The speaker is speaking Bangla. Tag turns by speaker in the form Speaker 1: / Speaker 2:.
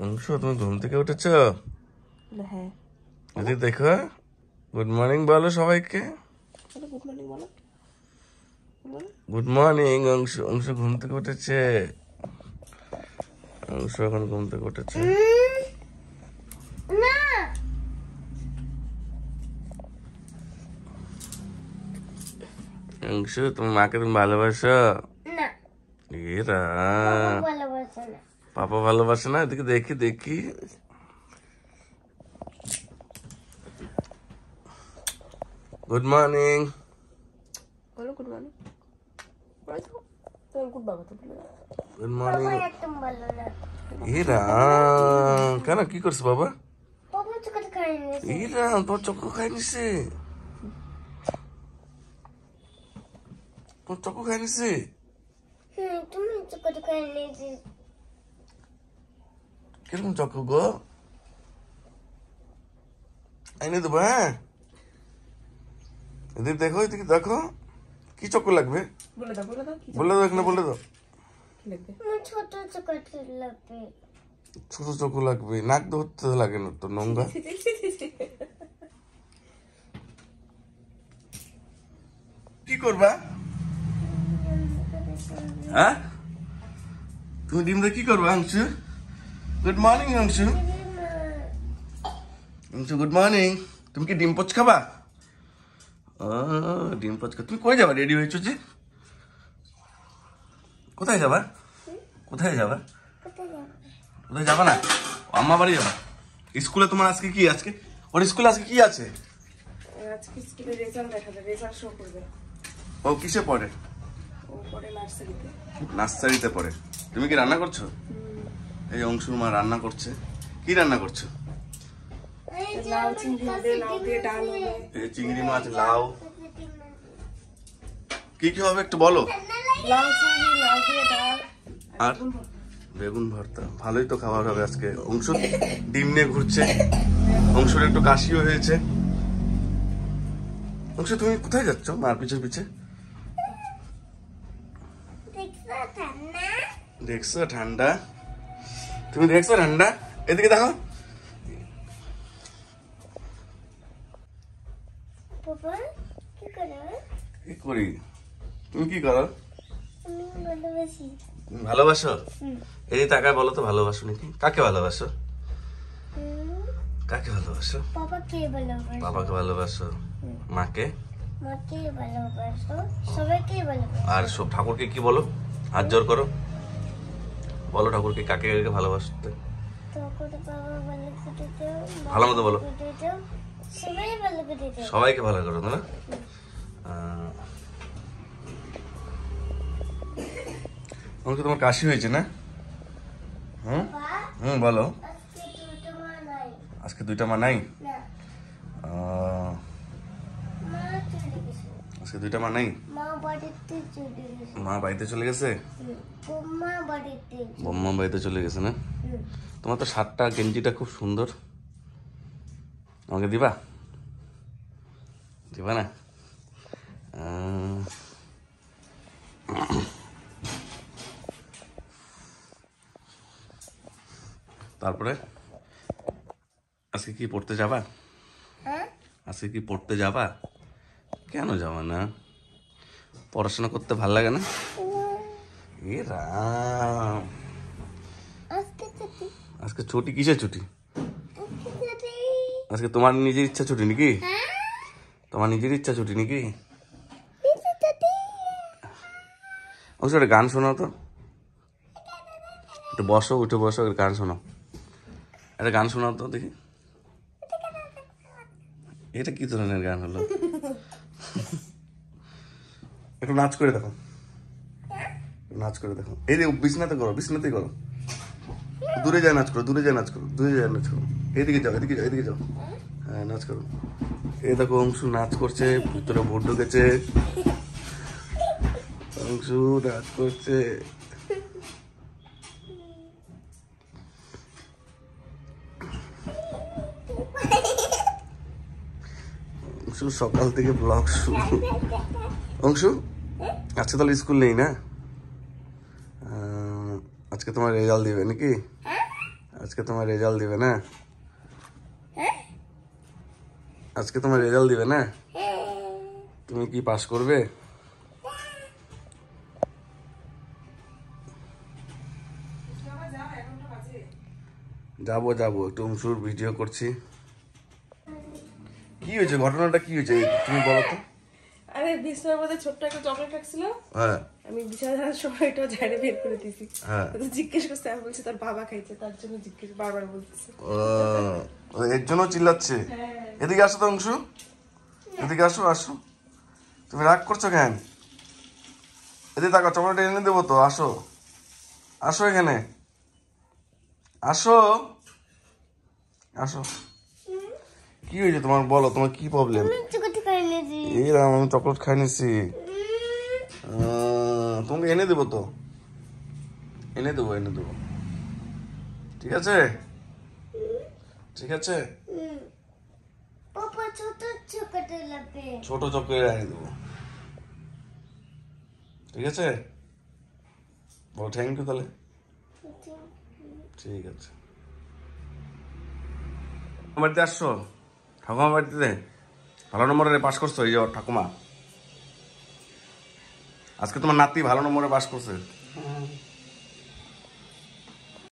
Speaker 1: অংশ তুমি ঘুম থেকে উঠেছ? হ্যাঁ। এদিকে দেখো, গুড মর্নিং বলো সবাইকে। গুড মর্নিং অংশ। অংশ ঘুম থেকে উঠেছে। অংশ এখন ঘুম থেকে উঠেছে। অংশ তোমার মাকে তুমি ভালোবাসো? এরা পাপা ভালোবাসে না? এদিকে দেখি দেখি। Good morning. Good morning. এরা কেন কি করছে বাবা? এরা তোর চক্কু খাই নিছে। তোর চক্কু খাই নিছে। কিরকম চক্কু গো? এনে দেবো। হ্যাঁ, এদিকে দেখো, এদিকে দেখো কি চক্কু লাগবে বলে দাও। বলে দাও এখানে, বলে দাও। ছোট চক্কু লাগবে। নাক ধরতে লাগে না তো, নোংরা। কি করবা? হ্যাঁ, তুমি ডিম দিয়ে কি করবা Anshu? Good morning Anshu. Anshu good morning. তুমি কি ডিম পোচ খাবা? ডিম পোচ খা। তুমি কই যাবা? রেডি হয়েছো যে? কোথায় যাবা? কোথায় যাবা? কোথায় যাবা না? আম্মা বাড়ি যাবা? স্কুলে তোমার আজকে কি? আজকে ওর স্কুলে আজকে কি আছে?
Speaker 2: আজকে স্কুলে রেজাল্ট দেখাবে, রেজাল্ট শো করবে।
Speaker 1: ও কিসে পড়ে?
Speaker 2: ও পড়ে নার্সারিতে।
Speaker 1: নার্সারিতে পড়ে। তুমি কি রান্না করছো? এই অংশুর মা রান্না করছে। কি রান্না করছো?
Speaker 2: লাউ চিংড়ি দিয়ে, লাউ দিয়ে ডাল হবে।
Speaker 1: এই চিংড়ি মাছ, লাউ। কি কি হবে একটু বলো।
Speaker 2: লাউ চিংড়ি, লাউ দিয়ে ডাল
Speaker 1: আর বেগুন ভর্তা। ভালোই তো খাবার হবে আজকে। অংশ ডিম নিয়ে ঘুরছে। অংশুর একটু কাশিও হয়েছে। অংশ তুমি কোথায় যাচ্ছ মার পিছে পিছে? দেখছো ঠান্ডা? তুমি দেখছো ঠান্ডা? এদিকে দেখো। কি করি? তুমি কি করো? ভালোবাসো? এই টাকায় বলো তো ভালোবাসো নাকি? কাকে ভালোবাসো? কাকে ভালোবাসো? বাবাকে ভালোবাসো। মাকে? আর সব ঠাকুরকে কি বলো? হাত জোর করো, বলো ঠাকুরকে কাকে কাকে ভালোবাসতে। ভালো মতো বলো। সবাইকে ভালো করো না? তোমার কাশি হয়েছে না? বলো। আজকে দুইটা মা নাই? আজকে দুইটা মা নাই? মা বাড়িতে চলে গেছে? বোম্মা বাড়িতে চলে গেছে না? তোমার তো শার্টটা গেঞ্জিটা খুব সুন্দর। আমাকে দিবা? দিবা না? তারপরে আজকে কি পড়তে যাবা? আজকে কি পড়তে যাবা? কেন যাবা না? পড়াশোনা করতে ভাল লাগে না? এ রাম, আজকে ছুটি? কিসের ছুটি? আজকে তোমার নিজের ইচ্ছা ছুটি নাকি? তোমার নিজের ইচ্ছা ছুটি নাকি? অবশ্য একটা গান শোনাও তো। একটু বসো, উঠে বসো, গান শোনাও। একটা গান শোনাও তো দেখি। এটা কি ধরনের গান হলো? একটু নাচ করে দেখো, নাচ করে দেখো। এই যে বিছনাতে করো, বিছনাতেই করো। দূরে যায় নাচ করো, দূরে যায় নাচ করো, দূরে যায় নাচ করো। এদিকে যাও, এদিকে যাও, এদিকে যাও। হ্যাঁ, নাচ করো। এই দেখো অংশু নাচ করছে, ভিতরে ভোট ঢুকেছে। অংশু নাচ করছে। অংশু সকাল থেকে ব্লগ শুরু। অংশু আজকে তাহলে স্কুল নেই না? আজকে তোমার রেজাল্ট দিবে নাকি? আজকে তোমার রেজাল্ট দিবে না? আজকে তোমার রেজাল্ট দিবে না? তুমি কি পাস করবে? যাবো যাবো, একটু অংশুর ভিডিও করছি। কি হয়েছে, ঘটনাটা কি হয়েছে তুমি বলো তো।
Speaker 2: আরে বিছানার মধ্যে ছোট্ট একটা চকলেট রাখছিল,
Speaker 1: হ্যাঁ
Speaker 2: আমি বিছানা ঝাড়ার সময় এটা ঝাড়ে বের করে দিয়েছি।
Speaker 1: হ্যাঁ।
Speaker 2: তো জিজ্ঞেস করছে, আমি বলছি তার বাবা খাইছে, তার জন্য জিজ্ঞেস বারবার বলতেছে।
Speaker 1: এর জন্য চিল্লাচ্ছে। এদিকে আসো তো অংশু, এদিকে আসো আসো। তুমি রাগ করছো কেন? এদিকে তাকাও, চকলেট এনে দেবো তো, আসো আসো এখানে, আসো আসো। কি হয়েছে তোমার বলো, তোমার কি প্রবলেম? এই রাম, আমি চকলেট খাই নিছি। তোমাকে এনে দেবো তো, এনে দেবো এনে দেবো, ঠিক আছে ঠিক আছে। ছোট চকলেট এনে দেবো, ঠিক আছে। বলো থ্যাংক ইউ তাহলে। ঠিক আছে। বাড়িতে আসছো? ঠাকুমা বাড়িতে ভালো নম্বরে পাস করছো? এই যে ঠাকুমা, আজকে তোমার নাতি ভালো নম্বরে পাস করছে।